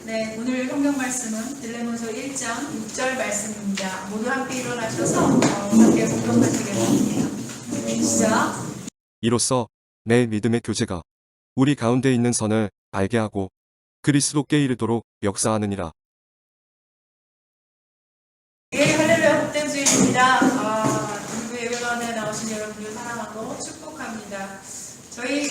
네, 오늘 성경 말씀은 빌레몬서 1장 6절 말씀입니다. 모두 함께 일어나셔서 함께 공동하시겠습니다. 시작. 이로써 내 믿음의 교제가 우리 가운데 있는 선을 알게 하고 그리스도께 이르도록 역사하느니라. 예, 할렐루야. 복된 주일입니다. 오늘 예배관에 나오신 여러분들 사랑하고 축복합니다. 저희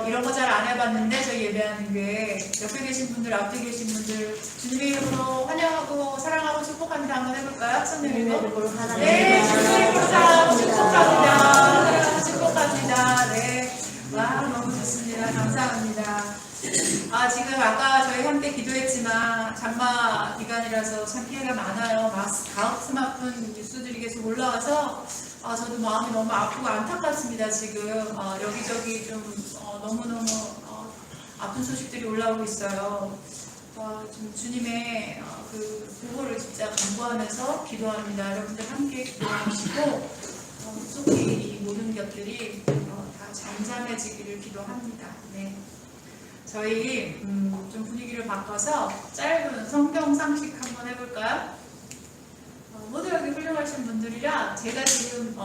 이런 거 잘 안 해봤는데 저희 예배하는 게 옆에 계신 분들, 앞에 계신 분들 주님의 이름으로 환영하고 사랑하고 축복합니다. 한번 해볼까요? 손 내밀고. 네, 주님의 이름으로 사랑하고 축복합니다. 사랑하고 축복합니다. 네, 와 너무 좋습니다. 감사합니다. 지금 아까 저희 함께 기도했지만 장마 기간이라서 참 피해가 많아요. 가스 아픈 뉴스들이 계속 올라와서 저도 마음이 너무 아프고 안타깝습니다. 지금 여기저기 좀 너무너무 아픈 소식들이 올라오고 있어요. 좀 주님의 그 보호를 진짜 간구하면서 기도합니다. 여러분들 함께 기도하시고 속히 이 모든 것들이 다 잠잠해지기를 기도합니다. 네. 저희 좀 분위기를 바꿔서 짧은 성경 상식 한번 해볼까요? 모두 여기 훌륭하신 분들이라 제가 지금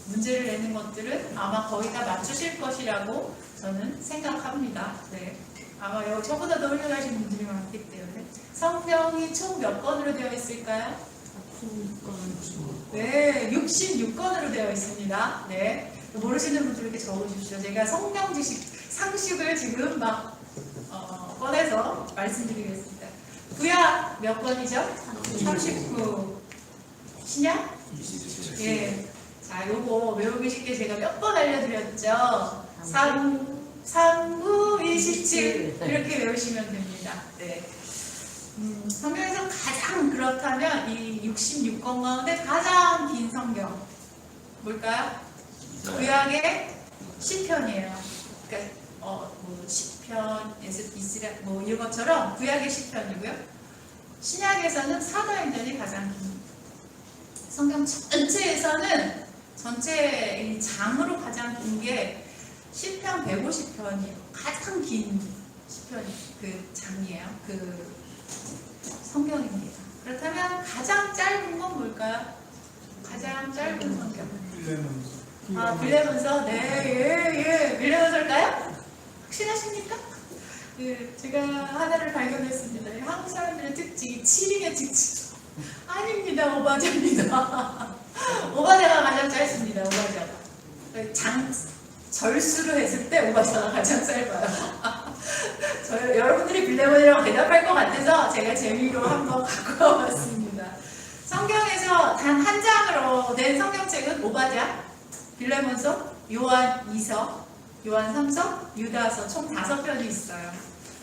문제를 내는 것들은 아마 거의 다 맞추실 것이라고 저는 생각합니다. 네. 아마 여기 저보다 더 훌륭하신 분들이 많기 때문에 성경이 총 몇 권으로 되어 있을까요? 네, 66권으로 되어 있습니다. 네. 모르시는 분들 이렇게 적어주십시오. 제가 성경 지식 상식을 지금 막 꺼내서 말씀드리겠습니다. 구약 몇 권이죠? 39. 신약? 27. 예. 자, 요거 외우기 쉽게 제가 몇 번 알려드렸죠? 39, 27 이렇게 외우시면 됩니다. 네. 성경에서 가장 그렇다면 이 66권 가운데 가장 긴 성경 뭘까요? 구약의 시편이에요. 그러니까 시편, 이스라 이런 것처럼 구약의 시편이고요. 신약에서는 사도행전이 가장 깁니다. 성경 전체에서는 전체 이 장으로 가장 긴 게 시편 150편이에요. 가장 긴 시편 그 장이에요. 그 성경입니다. 그렇다면 가장 짧은 건 뭘까요? 가장 짧은 성경. 빌레몬서. 네, 빌레몬서일까요? 확신하십니까? 제가 하나를 발견했습니다. 한국 사람들의 특징이 7인의 특징. 아닙니다. 오바자입니다. 오바자가 가장 짧습니다. 오바자가. 절수로 했을 때 오바자가 가장 짧아요. 여러분들이 빌레몬이라고 대답할 것 같아서 제가 재미로 한번 갖고 와봤습니다. 성경에서 단 한 장으로 낸 성경책은 오바자, 빌레몬서, 요한 2서, 요한 3서, 유다서 총 5편이 있어요.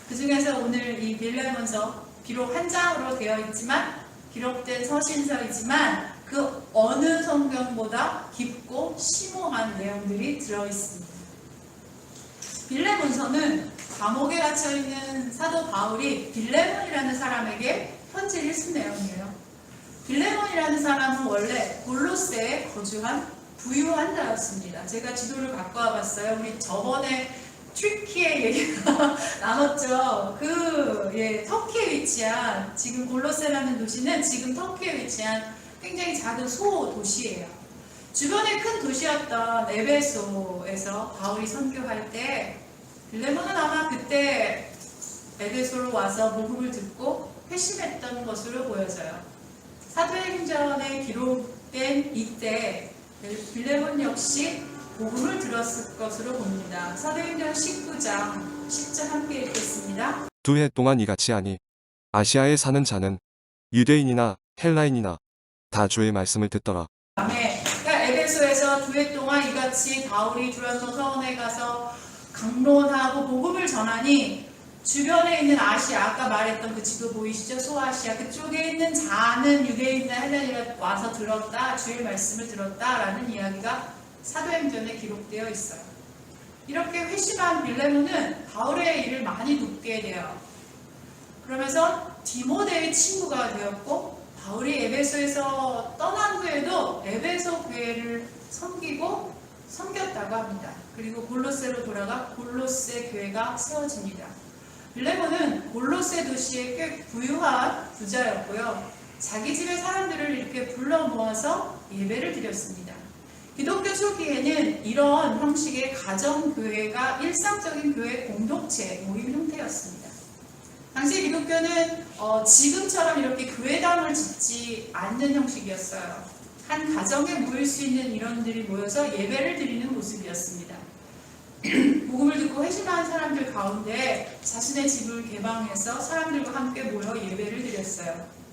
그 중에서 오늘 이 빌레몬서 비록 한 장으로 되어 있지만 기록된 서신서이지만 그 어느 성경보다 깊고 심오한 내용들이 들어있습니다. 빌레몬서는 감옥에 갇혀있는 사도 바울이 빌레몬이라는 사람에게 편지를 쓴 내용이에요. 빌레몬이라는 사람은 원래 골로새에 거주한 부유한 자였습니다. 제가 지도를 갖고 와봤어요. 우리 저번에 튀르키예 얘기가 나눴죠. 터키에 위치한 지금 골로새라는 도시는 지금 터키에 위치한 굉장히 작은 소도시예요. 주변에 큰 도시였던 에베소에서 바울이 선교할 때 빌레몬은 아마 그때 에베소로 와서 복음을 듣고 회심했던 것으로 보여져요. 사도행전에 기록된 이때 빌레몬 역시 복음을 들었을 것으로 봅니다. 사도행전 19장 10절 함께 읽겠습니다. 2해 동안 이같이 하니 아시아에 사는 자는 유대인이나 헬라인이나 다 주의 말씀을 듣더라. 그러니까 에베소에서 2해 동안 이같이 바울이 두란노 서원에 가서 강론하고 복음을 전하니 주변에 있는 아시아, 아까 말했던 그 지도 보이시죠? 소아시아 그쪽에 있는 자는 유대인이나 헬라인이나 와서 들었다, 주의 말씀을 들었다라는 이야기가 사도행전에 기록되어 있어요. 이렇게 회심한 빌레몬은 바울의 일을 많이 돕게 돼요. 그러면서 디모데의 친구가 되었고 바울이 에베소에서 떠난 후에도 에베소 교회를 섬겼다고 합니다. 그리고 골로새로 돌아가 골로새 교회가 세워집니다. 빌레몬은 골로새 도시의 꽤 부유한 부자였고요. 자기 집의 사람들을 이렇게 불러 모아서 예배를 드렸습니다. 기독교 초기에는 이런 형식의 가정교회가 일상적인 교회 공동체 모임 형태였습니다. 당시 기독교는 지금처럼 이렇게 교회당을 짓지 않는 형식이었어요. 한 가정에 모일 수 있는 인원들이 모여서 예배를 드리는 모습이었습니다. 복음을 듣고 회심한 사람들 가운데 자신의 집을 개방해서 사람들과 함께 모여 예배를 드렸어요.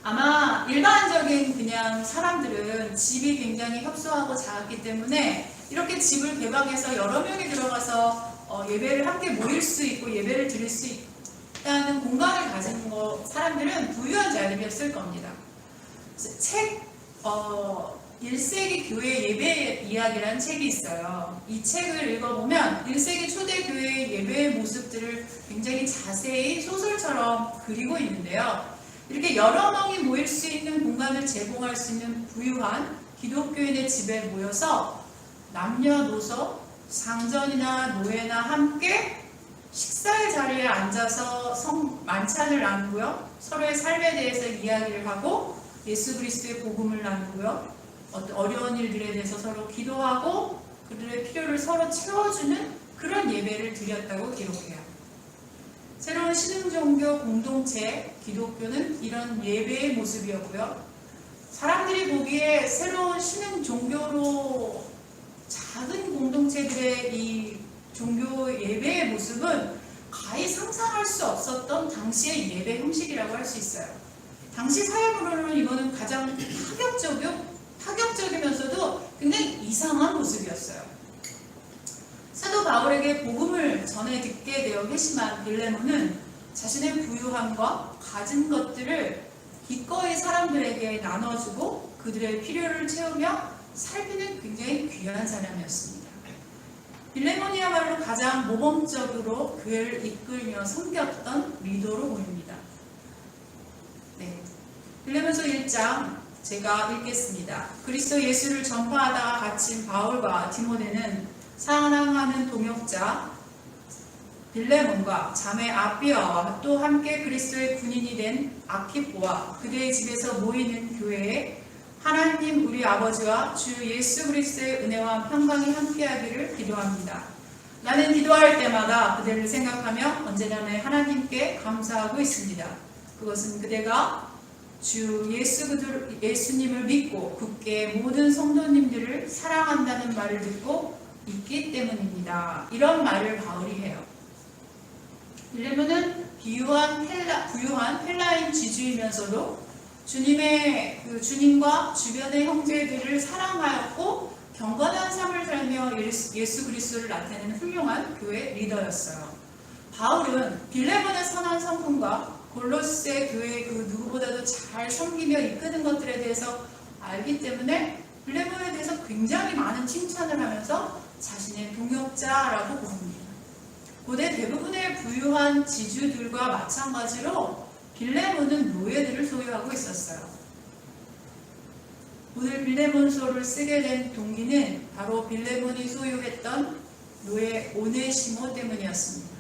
아마 일반적인 그냥 사람들은 집이 굉장히 협소하고 작았기 때문에 이렇게 집을 개방해서 여러 명이 들어가서 예배를 함께 모일 수 있고 예배를 드릴 수 있다는 공간을 가진 사람들은 부유한 자들이었을 겁니다. 책 1세기 교회 예배 이야기라는 책이 있어요. 이 책을 읽어보면 1세기 초대 교회의 예배의 모습들을 굉장히 자세히 소설처럼 그리고 있는데요. 이렇게 여러 명이 모일 수 있는 공간을 제공할 수 있는 부유한 기독교인의 집에 모여서 남녀노소, 상전이나 노예나 함께 식사의 자리에 앉아서 만찬을 나누고요. 서로의 삶에 대해서 이야기를 하고 예수 그리스도의 복음을 나누고요. 어려운 일들에 대해서 서로 기도하고 그들의 필요를 서로 채워주는 그런 예배를 드렸다고 기록해요. 새로운 신흥종교 공동체 기독교는 이런 예배의 모습이었고요. 사람들이 보기에 새로운 신흥종교로 작은 공동체들의 이 종교 예배의 모습은 가히 상상할 수 없었던 당시의 예배 형식이라고 할 수 있어요. 당시 사회으로는 이거는 가장 파격적이면서도 굉장히 이상한 모습이었어요. 사도 바울에게 복음을 전해 듣게 되어 회심한 빌레몬은 자신의 부유함과 가진 것들을 기꺼이 사람들에게 나눠주고 그들의 필요를 채우며 살피는 굉장히 귀한 사람이었습니다. 빌레몬이야말로 가장 모범적으로 교회를 이끌며 섬겼던 리더로 보입니다. 네. 빌레몬서 1장 제가 읽겠습니다. 그리스도 예수를 전파하다가 갇힌 바울과 디모데는 사랑하는 동역자 빌레몬과 자매 아비아와 또 함께 그리스도의 군인이 된 아키포와 그들의 집에서 모이는 교회에 하나님 우리 아버지와 주 예수 그리스도의 은혜와 평강이 함께하기를 기도합니다. 나는 기도할 때마다 그들을 생각하며 언제나 내 하나님께 감사하고 있습니다. 그것은 그대가 주 예수님을 믿고 굳게 모든 성도님들을 사랑한다는 말을 듣고 있기 때문입니다. 이런 말을 바울이 해요. 빌레몬은 부유한 헬라인 지주이면서도 주님과 주변의 형제들을 사랑하였고 경건한 삶을 살며 예수 그리스도를 나타내는 훌륭한 교회 리더였어요. 바울은 빌레몬의 선한 성품과 골로새 교회의 그 누구보다도 잘 섬기며 이끄는 것들에 대해서 알기 때문에 빌레몬에 대해서 굉장히 많은 칭찬을 하면서 자신의 동역자라고 부릅니다. 고대 대부분의 부유한 지주들과 마찬가지로 빌레몬은 노예들을 소유하고 있었어요. 오늘 빌레몬서를 쓰게 된 동기는 바로 빌레몬이 소유했던 노예 오네시모 때문이었습니다.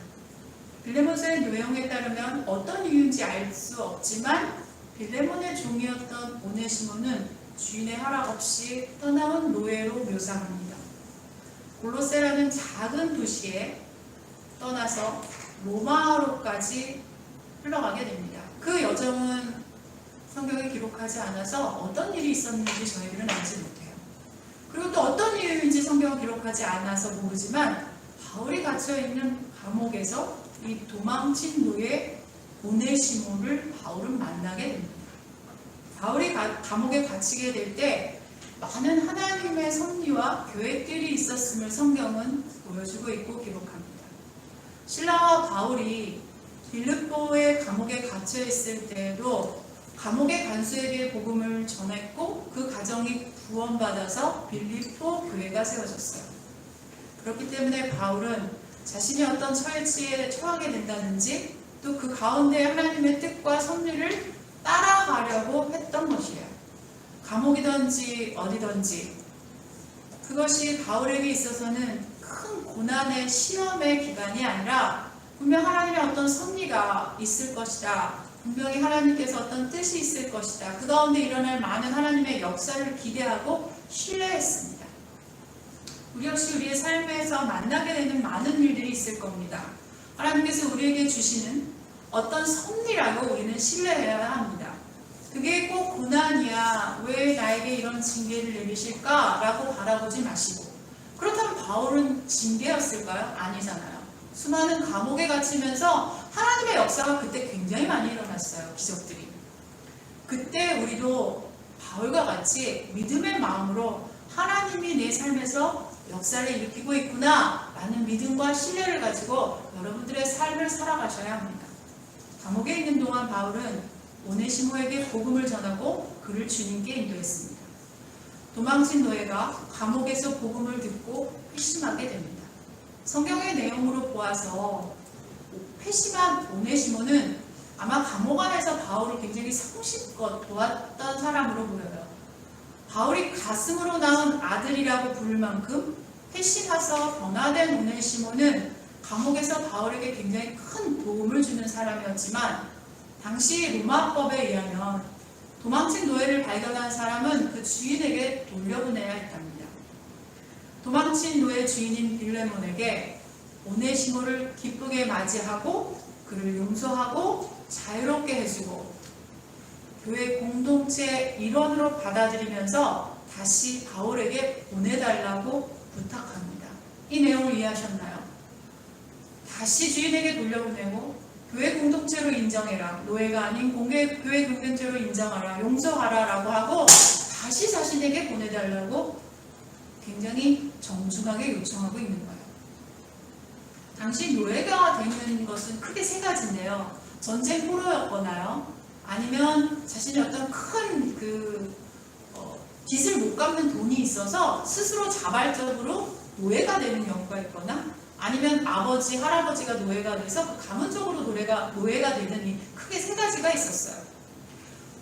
빌레몬서의 내용에 따르면 어떤 이유인지 알 수 없지만 빌레몬의 종이었던 오네시모는 주인의 허락 없이 떠나온 노예로 묘사합니다. 골로새라는 작은 도시에 떠나서 로마로까지 흘러가게 됩니다. 그 여정은 성경에 기록하지 않아서 어떤 일이 있었는지 저희들은 알지 못해요. 그리고 또 어떤 이유인지 성경은 기록하지 않아서 모르지만 바울이 갇혀있는 감옥에서 이 도망친 노예 오네시모를 바울은 만나게 됩니다. 바울이 감옥에 갇히게 될 때 많은 하나님의 섭리와 계획들이 있었음을 성경은 보여주고 있고 기록합니다. 실라와 바울이 빌립보의 감옥에 갇혀 있을 때에도 감옥의 간수에게 복음을 전했고 그 가정이 구원받아서 빌립보 교회가 세워졌어요. 그렇기 때문에 바울은 자신이 어떤 처지에 처하게 된다든지 또 그 가운데 하나님의 뜻과 섭리를 따라가려고 했던 것이에요. 감옥이든지 어디든지 그것이 바울에게 있어서는 큰 고난의 시험의 기간이 아니라 분명 하나님의 어떤 섭리가 있을 것이다. 분명히 하나님께서 어떤 뜻이 있을 것이다. 그 가운데 일어날 많은 하나님의 역사를 기대하고 신뢰했습니다. 우리 역시 우리의 삶에서 만나게 되는 많은 일들이 있을 겁니다. 하나님께서 우리에게 주시는 어떤 섭리라고 우리는 신뢰해야 합니다. 그게 꼭 고난이야, 왜 나에게 이런 징계를 내리실까? 라고 바라보지 마시고, 그렇다면 바울은 징계였을까요? 아니잖아요. 수많은 감옥에 갇히면서 하나님의 역사가 그때 굉장히 많이 일어났어요. 기적들이. 그때 우리도 바울과 같이 믿음의 마음으로 하나님이 내 삶에서 역사를 일으키고 있구나 라는 믿음과 신뢰를 가지고 여러분들의 삶을 살아가셔야 합니다. 감옥에 있는 동안 바울은 오네시모에게 복음을 전하고 그를 주님께 인도했습니다. 도망친 노예가 감옥에서 복음을 듣고 회심하게 됩니다. 성경의 내용으로 보아서 회심한 오네시모는 아마 감옥 안에서 바울을 굉장히 성심껏 도왔던 사람으로 보여요. 바울이 가슴으로 낳은 아들이라고 부를 만큼 회심해서 변화된 오네시모는 감옥에서 바울에게 굉장히 큰 도움을 주는 사람이었지만 당시 로마법에 의하면 도망친 노예를 발견한 사람은 그 주인에게 돌려보내야 했답니다. 도망친 노예 주인인 빌레몬에게 오네시모를 기쁘게 맞이하고 그를 용서하고 자유롭게 해주고 교회 공동체 일원으로 받아들이면서 다시 바울에게 보내달라고 부탁합니다. 이 내용을 이해하셨나요? 다시 주인에게 돌려보내고 교회 공동체로 인정해라. 노예가 아닌 교회 공동체로 인정하라. 용서하라 라고 하고 다시 자신에게 보내달라고 굉장히 정중하게 요청하고 있는 거예요. 당시 노예가 되는 것은 크게 세 가지인데요. 전쟁 포로였거나요. 아니면 자신이 어떤 큰 빚을 못 갚는 돈이 있어서 스스로 자발적으로 노예가 되는 경우가 있거나 아니면 아버지, 할아버지가 노예가 돼서 가문적으로 노예가 되는 이 크게 세 가지가 있었어요.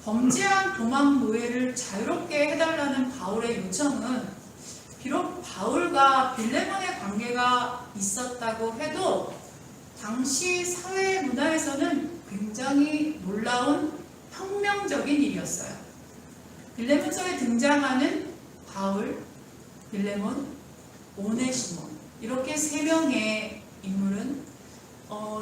범죄한 도망 노예를 자유롭게 해달라는 바울의 요청은 비록 바울과 빌레몬의 관계가 있었다고 해도 당시 사회 문화에서는 굉장히 놀라운 혁명적인 일이었어요. 빌레몬서에 등장하는 바울, 빌레몬, 오네시모 이렇게 세 명의 인물은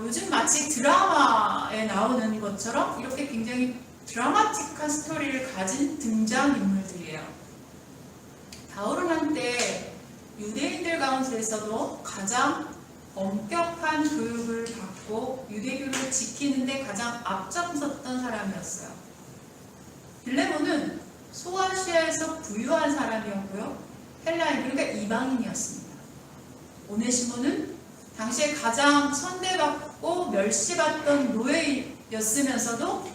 요즘 마치 드라마에 나오는 것처럼 이렇게 굉장히 드라마틱한 스토리를 가진 등장인물들이에요. 바울은 한때 유대인들 가운데서도 가장 엄격한 교육을 받고 유대교를 지키는데 가장 앞장섰던 사람이었어요. 빌레몬은 소아시아에서 부유한 사람이었고요. 헬라인, 그러니까 이방인이었습니다. 오네시모는 당시에 가장 천대받고 멸시받던 노예였으면서도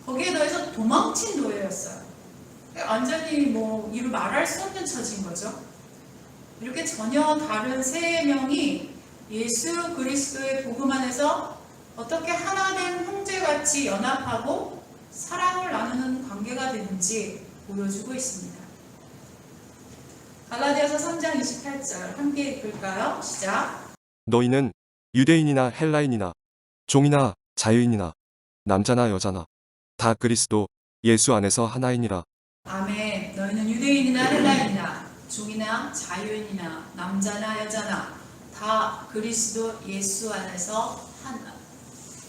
거기에 더해서 도망친 노예였어요. 완전히 이루 말할 수 없는 처지인 거죠. 이렇게 전혀 다른 세 명이 예수 그리스도의 복음 안에서 어떻게 하나된 형제같이 연합하고 사랑을 나누는 관계가 되는지 보여주고 있습니다. 갈라디아서 3장 28절 함께 읽을까요? 시작. 너희는 유대인이나 헬라인이나 종이나 자유인이나 남자나 여자나 다 그리스도 예수 안에서 하나이니라. 아멘. 너희는 유대인이나 헬라인이나 종이나 자유인이나 남자나 여자나 다 그리스도 예수 안에서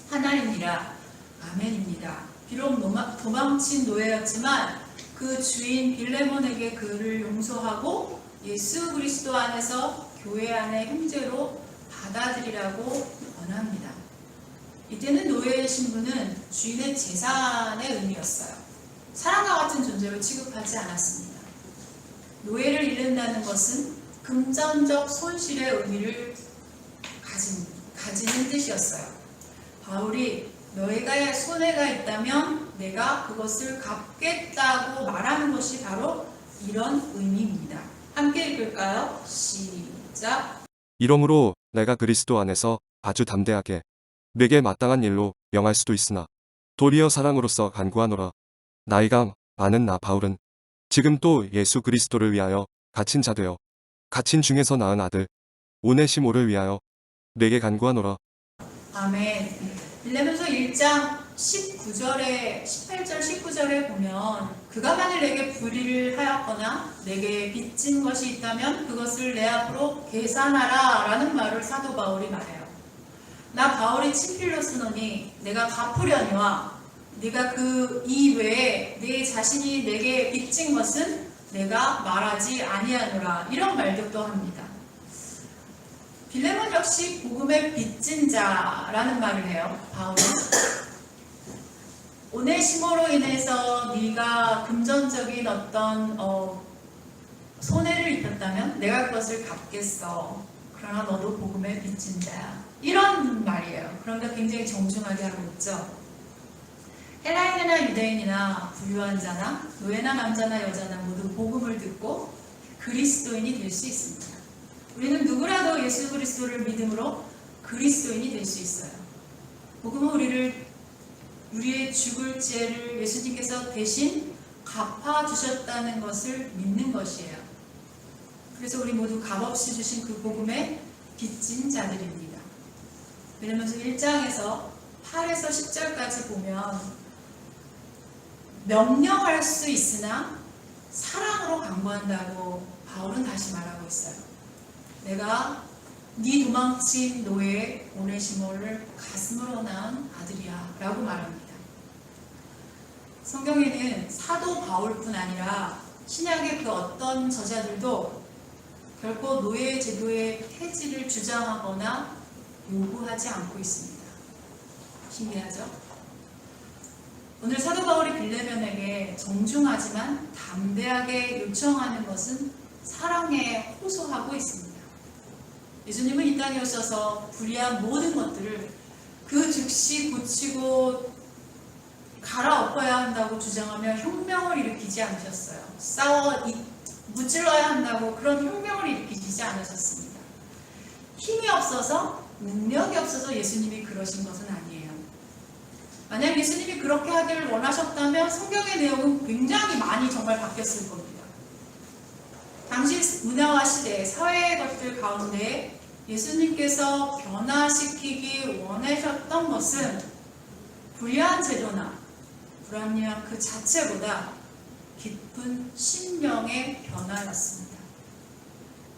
하나이니라. 아멘입니다. 비록 도망친 노예였지만 그 주인 빌레몬에게 그를 용서하고 예수 그리스도 안에서 교회 안의 형제로 받아들이라고 권합니다. 이때는 노예의 신분은 주인의 재산의 의미였어요. 사람과 같은 존재로 취급하지 않았습니다. 노예를 잃는다는 것은 금전적 손실의 의미를 가지는 뜻이었어요. 바울이 너희가 손해가 있다면 내가 그것을 갚겠다고 말하는 것이 바로 이런 의미입니다. 함께 읽을까요? 시작. 이러므로 내가 그리스도 안에서 아주 담대하게 내게 마땅한 일로 명할 수도 있으나 도리어 사랑으로서 간구하노라. 나이가 많은 나 바울은 지금 또 예수 그리스도를 위하여 갇힌 자 되어 갇힌 중에서 낳은 아들 오네시모를 위하여 내게 간구하노라. 아멘. 빌레몬서 1장 19절에 18절 19절에 보면 그가 만일 내게 불의를 하였거나 내게 빚진 것이 있다면 그것을 내 앞으로 계산하라 라는 말을 사도 바울이 말해요. 나 바울이 친필로 쓰노니 내가 갚으려니와 네가 그 이외에 내 자신이 내게 빚진 것은 내가 말하지 아니하노라 이런 말도 합니다. 빌레몬 역시 복음의 빚진 자라는 말을 해요. 바울은 오네시모로 인해서 네가 금전적인 어떤 손해를 입혔다면 내가 그것을 갚겠어. 그러나 너도 복음의 빚진 자야. 이런 말이에요. 그런데 굉장히 정중하게 하고 있죠. 헬라인이나 유대인이나 부유한 자나 노예나 남자나 여자나 모두 복음을 듣고 그리스도인이 될 수 있습니다. 우리는 누구라도 예수 그리스도를 믿음으로 그리스도인이 될 수 있어요. 복음은 우리의 죽을 죄를 예수님께서 대신 갚아주셨다는 것을 믿는 것이에요. 그래서 우리 모두 값없이 주신 그 복음의 빚진 자들입니다. 빌레몬서 1장에서 8에서 10절까지 보면 명령할 수 있으나 사랑으로 강구한다고 바울은 다시 말하고 있어요. 내가 네 도망친 노예 오네시모를 가슴으로 낳은 아들이야 라고 말합니다. 성경에는 사도 바울뿐 아니라 신약의 그 어떤 저자들도 결코 노예 제도의 폐지를 주장하거나 요구하지 않고 있습니다. 신기하죠? 오늘 사도 바울이 빌레몬에게 정중하지만 담대하게 요청하는 것은 사랑에 호소하고 있습니다. 예수님은 이 땅에 오셔서 불의한 모든 것들을 그 즉시 고치고 갈아엎어야 한다고 주장하며 혁명을 일으키지 않으셨어요. 무찔러야 한다고 그런 혁명을 일으키지 않으셨습니다. 힘이 없어서 능력이 없어서 예수님이 그러신 것은 아니에요. 만약 예수님이 그렇게 하기를 원하셨다면 성경의 내용은 굉장히 많이 정말 바뀌었을 겁니다. 당시 문화와 시대, 사회의 것들 가운데 예수님께서 변화시키기 원하셨던 것은 불의한 제도나 불합리한 그 자체보다 깊은 심령의 변화였습니다.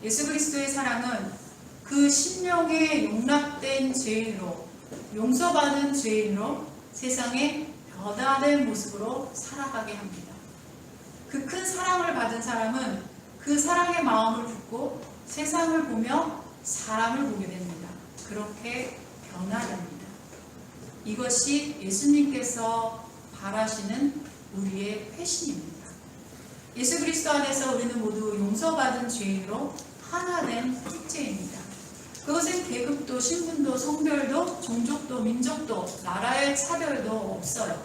예수 그리스도의 사랑은 그 심령에 용납된 죄인으로, 용서받은 죄인으로 세상에 변화된 모습으로 살아가게 합니다. 그 큰 사랑을 받은 사람은 그 사랑의 마음을 품고 세상을 보며 사람을 보게 됩니다. 그렇게 변화됩니다. 이것이 예수님께서 바라시는 우리의 회심입니다. 예수 그리스도 안에서 우리는 모두 용서받은 죄인으로 하나된 특죄입니다. 그것은 계급도 신분도 성별도 종족도 민족도 나라의 차별도 없어요.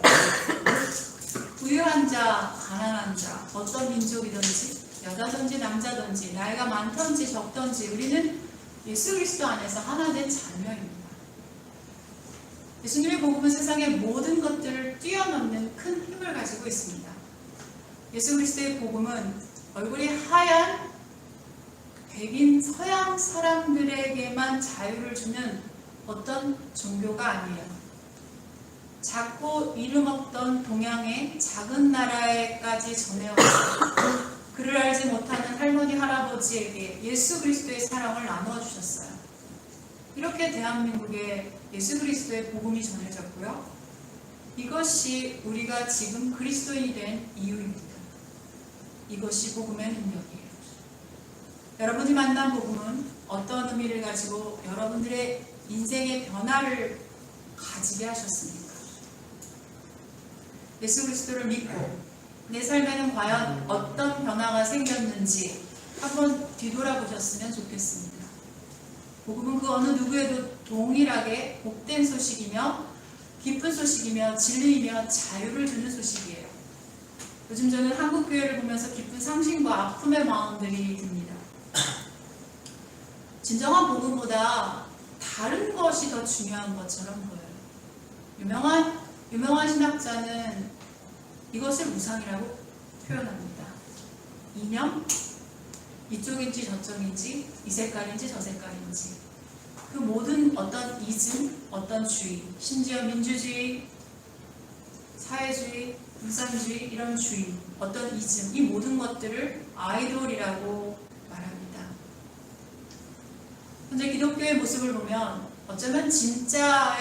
부유한 자, 가난한 자, 어떤 민족이든지 여자든지 남자든지 나이가 많든지 적든지 우리는 예수 그리스도 안에서 하나된 자녀입니다. 예수님의 복음은 세상의 모든 것들을 뛰어넘는 큰 힘을 가지고 있습니다. 예수 그리스도의 복음은 얼굴이 하얀 백인 서양 사람들에게만 자유를 주는 어떤 종교가 아니에요. 작고 이름 없던 동양의 작은 나라에까지 전해왔어요. 그를 알지 못하는 할머니 할아버지에게 예수 그리스도의 사랑을 나누어 주셨어요. 이렇게 대한민국에 예수 그리스도의 복음이 전해졌고요. 이것이 우리가 지금 그리스도인이 된 이유입니다. 이것이 복음의 능력이에요. 여러분이 만난 복음은 어떤 의미를 가지고 여러분들의 인생의 변화를 가지게 하셨습니까? 예수 그리스도를 믿고 내 삶에는 과연 어떤 변화가 생겼는지 한번 뒤돌아보셨으면 좋겠습니다. 복음은 그 어느 누구에도 동일하게 복된 소식이며 기쁜 소식이며 진리이며 자유를 주는 소식이에요. 요즘 저는 한국교회를 보면서 기쁜 상심과 아픔의 마음들이 듭니다. 진정한 복음보다 다른 것이 더 중요한 것처럼 보여요. 유명한 신학자는 이것을 우상이라고 표현합니다. 이념, 이쪽인지 저쪽인지 이 색깔인지 저 색깔인지 그 모든 어떤 이즘, 어떤 주의, 심지어 민주주의, 사회주의, 공산주의 이런 주의, 어떤 이즘, 이 모든 것들을 아이돌이라고 말합니다. 현재 기독교의 모습을 보면 어쩌면 진짜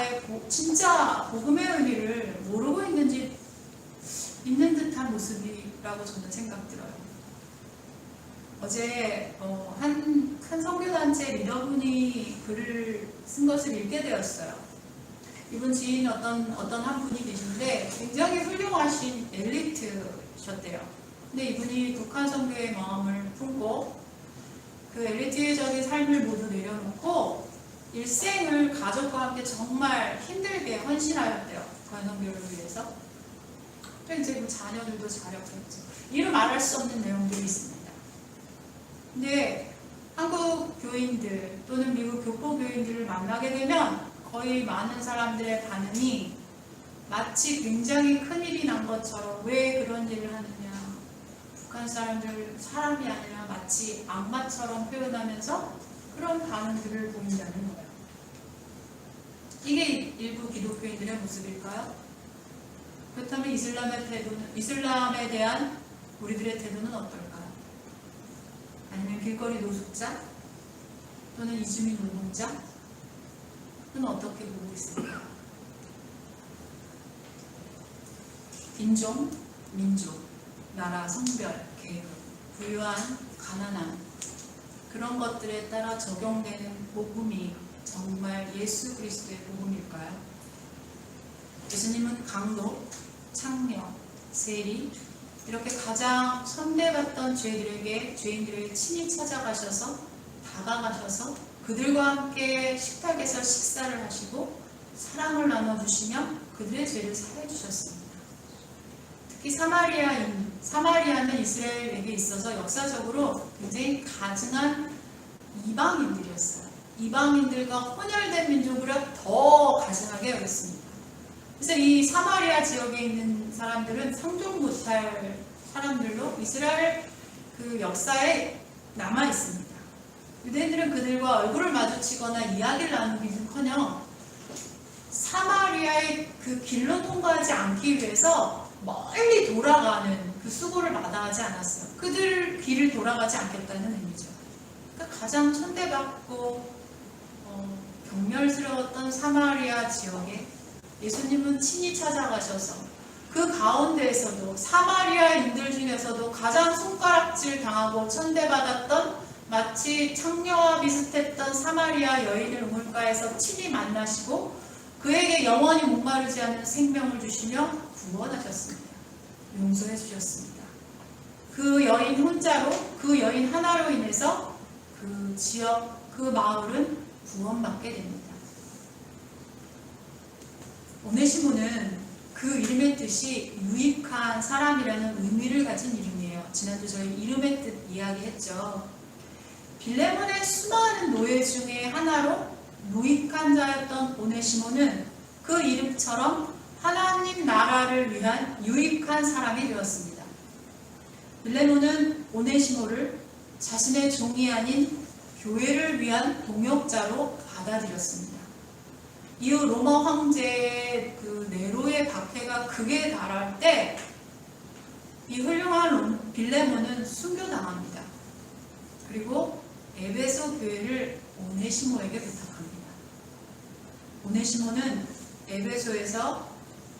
복음의 의미를 모르고 있는 듯한 모습이라고 저는 생각 들어요. 어제 한 선교단체 리더분이 글을 쓴 것을 읽게 되었어요. 이분 지인 어떤 한 분이 계신데 굉장히 훌륭하신 엘리트셨대요. 근데 이분이 북한 선교의 마음을 품고 그 엘리트적인 삶을 모두 내려놓고 일생을 가족과 함께 정말 힘들게 헌신하였대요. 북한 선교를 위해서. 또 이제 그 자녀들도 자력했죠. 이루 말할 수 없는 내용들이 있습니다. 근데 한국 교인들 또는 미국 교포 교인들을 만나게 되면 거의 많은 사람들의 반응이 마치 굉장히 큰일이 난 것처럼 왜 그런 일을 하느냐, 북한 사람들 사람이 아니라 마치 악마처럼 표현하면서 그런 반응들을 보인다는 거예요. 이게 일부 기독교인들의 모습일까요? 그렇다면 이슬람에 대한 우리들의 태도는 어떨까요? 아니면 길거리 노숙자 또는 이주민 노동자는 어떻게 보고 있을까요? 인종, 민족, 나라, 성별, 계급, 부유한, 가난한 그런 것들에 따라 적용되는 복음이 정말 예수 그리스도의 복음일까요? 예수님은 강도, 창녀, 세리 이렇게 가장 선대받던 죄인들에게 친히 찾아가셔서 다가가셔서 그들과 함께 식탁에서 식사를 하시고 사랑을 나눠주시며 그들의 죄를 사해 주셨습니다. 특히 사마리아는 이스라엘에게 있어서 역사적으로 굉장히 가증한 이방인들이었어요. 이방인들과 혼혈된 민족으로 더 가증하게 여겼습니다. 그래서 이 사마리아 지역에 있는 사람들은 상종 못할 사람들로 이스라엘 그 역사에 남아 있습니다. 유대인들은 그들과 얼굴을 마주치거나 이야기를 나누기는커녕 사마리아의 그 길로 통과하지 않기 위해서 멀리 돌아가는 그 수고를 마다하지 않았어요. 그들 길을 돌아가지 않겠다는 의미죠. 그러니까 가장 천대받고 경멸스러웠던 사마리아 지역에 예수님은 친히 찾아가셔서 그 가운데에서도 사마리아인들 중에서도 가장 손가락질 당하고 천대받았던 마치 창녀와 비슷했던 사마리아 여인을 우물가에서 친히 만나시고 그에게 영원히 목마르지 않는 생명을 주시며 구원하셨습니다. 용서해 주셨습니다. 그 여인 혼자로, 그 여인 하나로 인해서 그 지역, 그 마을은 구원받게 됩니다. 오네시모는 그 이름의 뜻이 유익한 사람이라는 의미를 가진 이름이에요. 지난주 저희 이름의 뜻 이야기했죠. 빌레몬의 수많은 노예 중에 하나로 유익한 자였던 오네시모는 그 이름처럼 하나님 나라를 위한 유익한 사람이 되었습니다. 빌레몬은 오네시모를 자신의 종이 아닌 교회를 위한 동역자로 받아들였습니다. 이후 로마 황제의 그 네로의 박해가 극에 달할 때 이 훌륭한 빌레몬은 순교당합니다. 그리고 에베소 교회를 오네시모에게 부탁합니다. 오네시모는 에베소에서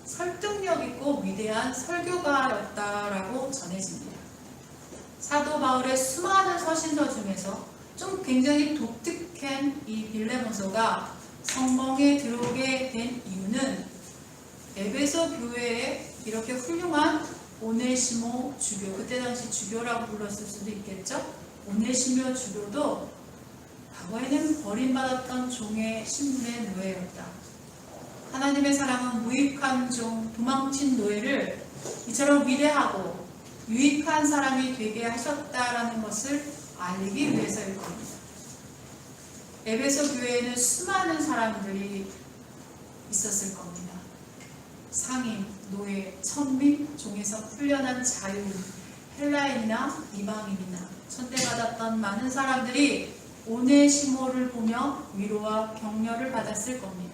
설득력 있고 위대한 설교가였다라고 전해집니다. 사도 바울의 수많은 서신서 중에서 좀 굉장히 독특한 이 빌레몬서가 성경에 들어오게 된 이유는 에베소 교회에 이렇게 훌륭한 오네시모 주교, 그때 당시 주교라고 불렀을 수도 있겠죠. 오네시모 주교도 과거에는 버림받았던 종의 신분의 노예였다. 하나님의 사랑은 무익한 종, 도망친 노예를 이처럼 위대하고 유익한 사람이 되게 하셨다라는 것을 알리기 위해서일 겁니다. 에베소 교회에는 수많은 사람들이 있었을 겁니다. 상인, 노예, 천민, 종에서 풀려난 자유인, 헬라인이나 이방인이나 천대받았던 많은 사람들이 오네시모를 보며 위로와 격려를 받았을 겁니다.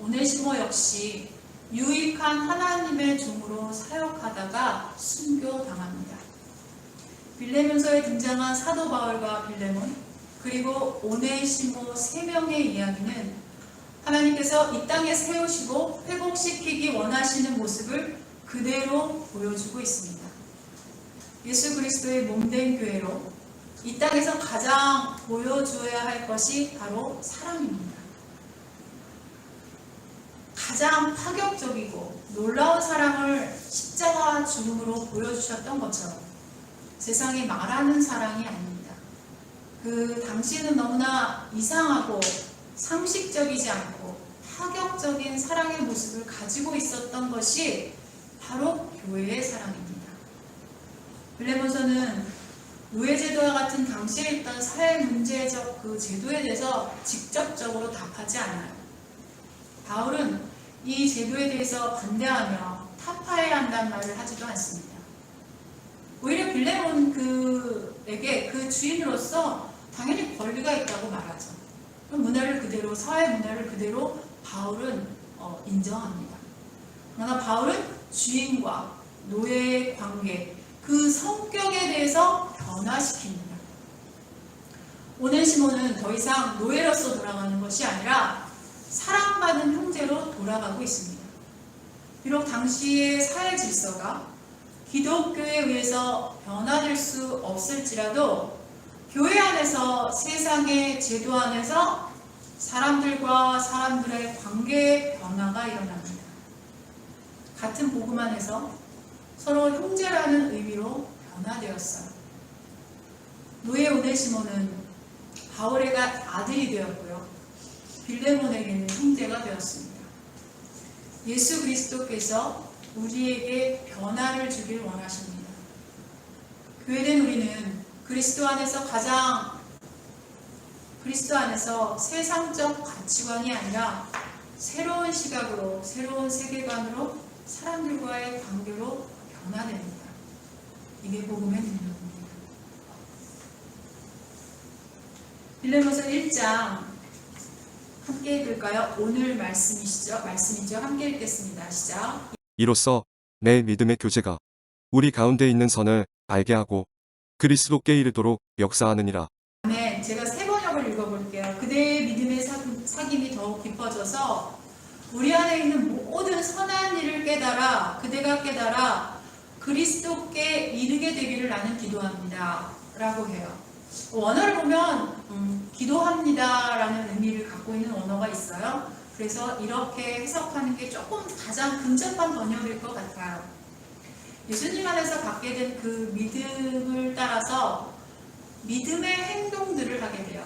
오네시모 역시 유익한 하나님의 종으로 사역하다가 순교당합니다. 빌레몬서에 등장한 사도 바울과 빌레몬 그리고 오네시모 세 명의 이야기는 하나님께서 이 땅에 세우시고 회복시키기 원하시는 모습을 그대로 보여주고 있습니다. 예수 그리스도의 몸된 교회로 이 땅에서 가장 보여주어야 할 것이 바로 사랑입니다. 가장 파격적이고 놀라운 사랑을 십자가 죽음으로 보여주셨던 것처럼 세상에 말하는 사랑이 아닙니다. 그 당시에는 너무나 이상하고 상식적이지 않고 파격적인 사랑의 모습을 가지고 있었던 것이 바로 교회의 사랑입니다. 빌레몬서는 노예제도와 같은 당시에 있던 사회 문제적 그 제도에 대해서 직접적으로 답하지 않아요. 바울은 이 제도에 대해서 반대하며 타파해야 한다는 말을 하지도 않습니다. 오히려 빌레몬 그에게 그 주인으로서 당연히 권리가 있다고 말하죠. 그 문화를 그대로, 사회 문화를 그대로 바울은 인정합니다. 그러나 바울은 주인과 노예의 관계, 그 성격에 대해서 변화시킵니다. 오네시모는 더 이상 노예로서 돌아가는 것이 아니라 사랑받는 형제로 돌아가고 있습니다. 비록 당시의 사회 질서가 기독교에 의해서 변화될 수 없을지라도 교회 안에서 세상의 제도 안에서 사람들과 사람들의 관계의 변화가 일어납니다. 같은 복음 안에서 서로 형제라는 의미로 변화되었어요. 노예 오네시모는 바울의 아들이 되었고요. 빌레몬에게는 형제가 되었습니다. 예수 그리스도께서 우리에게 변화를 주길 원하십니다. 교회된 우리는 그리스도 안에서 세상적 가치관이 아니라 새로운 시각으로, 새로운 세계관으로 사람들과의 관계로 변화됩니다. 이게 복음의 능력입니다. 빌레몬서 1장 함께 읽을까요? 오늘 말씀이죠. 함께 읽겠습니다. 시작. 이로써 내 믿음의 교제가 우리 가운데 있는 선을 알게 하고 그리스도께 이르도록 역사하느니라. 네, 제가 세 번역을 읽어볼게요. 그대의 믿음의 사귐이 더욱 깊어져서 우리 안에 있는 모든 선한 일을 그대가 깨달아 그리스도께 이르게 되기를 나는 기도합니다. 라고 해요. 원어를 보면 기도합니다 라는 의미를 갖고 있는 원어가 있어요. 그래서 이렇게 해석하는 게 조금 가장 근접한 번역일 것 같아요. 예수님 안에서 갖게 된 그 믿음을 따라서 믿음의 행동들을 하게 돼요.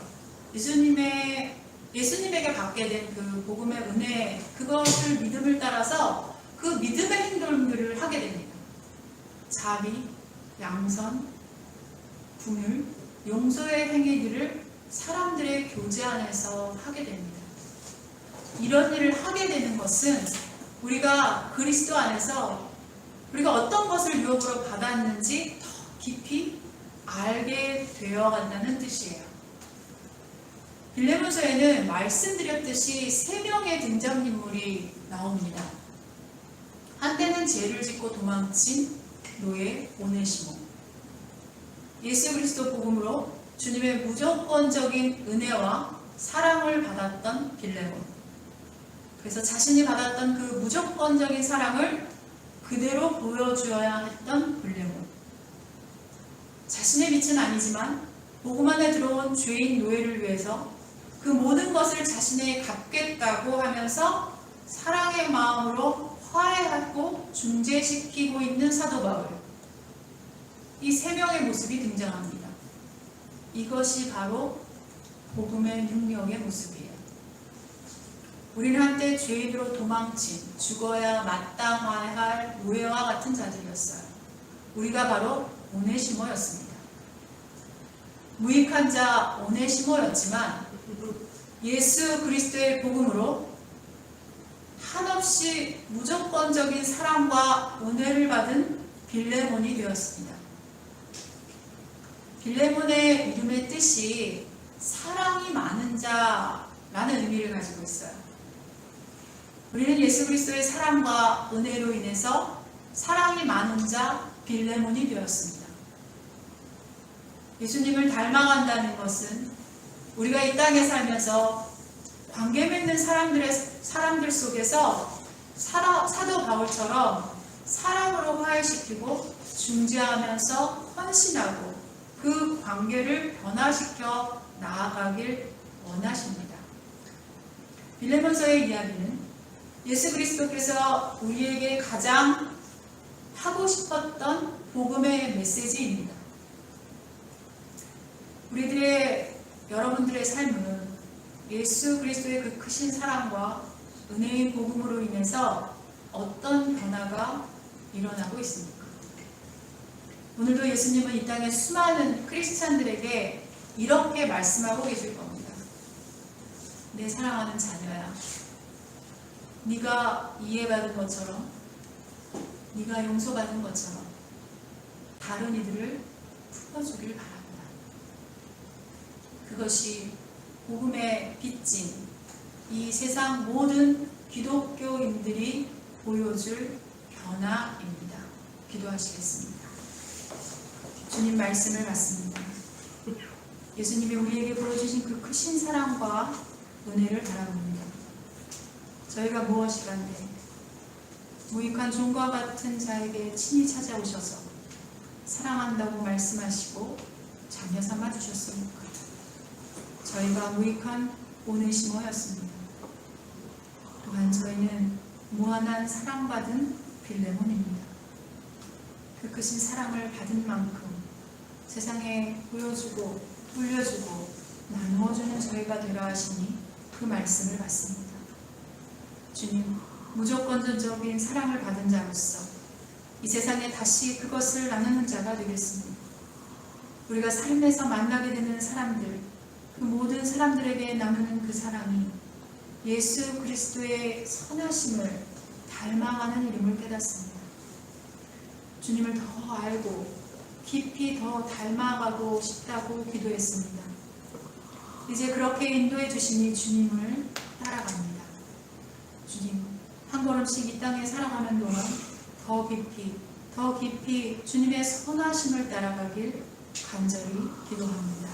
예수님에게 받게 된 그 복음의 은혜, 그것을 믿음을 따라서 그 믿음의 행동들을 하게 됩니다. 자비, 양선, 긍휼, 용서의 행위들을 사람들의 교제 안에서 하게 됩니다. 이런 일을 하게 되는 것은 우리가 그리스도 안에서 우리가 어떤 것을 유업으로 받았는지 더 깊이 알게 되어 간다는 뜻이에요. 빌레몬서에는 말씀드렸듯이 세 명의 등장인물이 나옵니다. 한때는 죄를 짓고 도망친 노예 오네시모, 예수 그리스도 복음으로 주님의 무조건적인 은혜와 사랑을 받았던 빌레몬, 그래서 자신이 받았던 그 무조건적인 사랑을 그대로 보여주어야 했던 빌레몬, 자신의 빛은 아니지만 복음 안에 들어온 죄인 노예를 위해서 그 모든 것을 자신에게 갚겠다고 하면서 사랑의 마음으로 화해하고 중재시키고 있는 사도 바울, 이 세 명의 모습이 등장합니다. 이것이 바로 복음의 능력의 모습이에요. 우리는 한때 죄인으로 도망친, 죽어야 마땅해야 할 노예와 같은 자들이었어요. 우리가 바로 오네시모였습니다. 무익한 자 오네시모였지만 예수 그리스도의 복음으로 한없이 무조건적인 사랑과 은혜를 받은 빌레몬이 되었습니다. 빌레몬의 이름의 뜻이 사랑이 많은 자라는 의미를 가지고 있어요. 우리는 예수 그리스도의 사랑과 은혜로 인해서 사랑이 많은 자 빌레몬이 되었습니다. 예수님을 닮아간다는 것은 우리가 이 땅에 살면서 관계 맺는 사람들 속에서 사도 바울처럼 사랑으로 화해시키고 중재하면서 헌신하고 그 관계를 변화시켜 나아가길 원하십니다. 빌레몬서의 이야기는 예수 그리스도께서 우리에게 가장 하고 싶었던 복음의 메시지입니다. 여러분들의 삶은 예수 그리스도의 그 크신 사랑과 은혜의 복음으로 인해서 어떤 변화가 일어나고 있습니까? 오늘도 예수님은 이 땅의 수많은 크리스찬들에게 이렇게 말씀하고 계실 겁니다. 내 사랑하는 자녀야, 네가 이해받은 것처럼, 네가 용서받은 것처럼 다른 이들을 풀어주길 바랍니다. 그것이 복음의 빚진 이 세상 모든 기독교인들이 보여줄 변화입니다. 기도하시겠습니다. 주님 말씀을 받습니다. 예수님이 우리에게 보여주신 그 크신 사랑과 은혜를 바라봅니다. 저희가 무엇이간데 무익한 종과 같은 자에게 친히 찾아오셔서 사랑한다고 말씀하시고 자녀 삼아 주셨습니까? 저희가 무익한 오네시모였습니다. 또한 저희는 무한한 사랑받은 빌레몬입니다. 그 크신 사랑을 받은 만큼 세상에 보여주고 물려주고 나누어주는 저희가 되라 하시니 그 말씀을 받습니다. 주님, 무조건적인 사랑을 받은 자로서 이 세상에 다시 그것을 나누는 자가 되겠습니다. 우리가 삶에서 만나게 되는 사람들, 그 모든 사람들에게 나누는 그 사랑이 예수 그리스도의 선하심을 닮아가는 이름을 깨닫습니다. 주님을 더 알고 깊이 더 닮아가고 싶다고 기도했습니다. 이제 그렇게 인도해 주시니 주님을 따라갑니다. 주님, 한 걸음씩 이 땅에 살아가는 동안 더 깊이 주님의 선하심을 따라가길 간절히 기도합니다.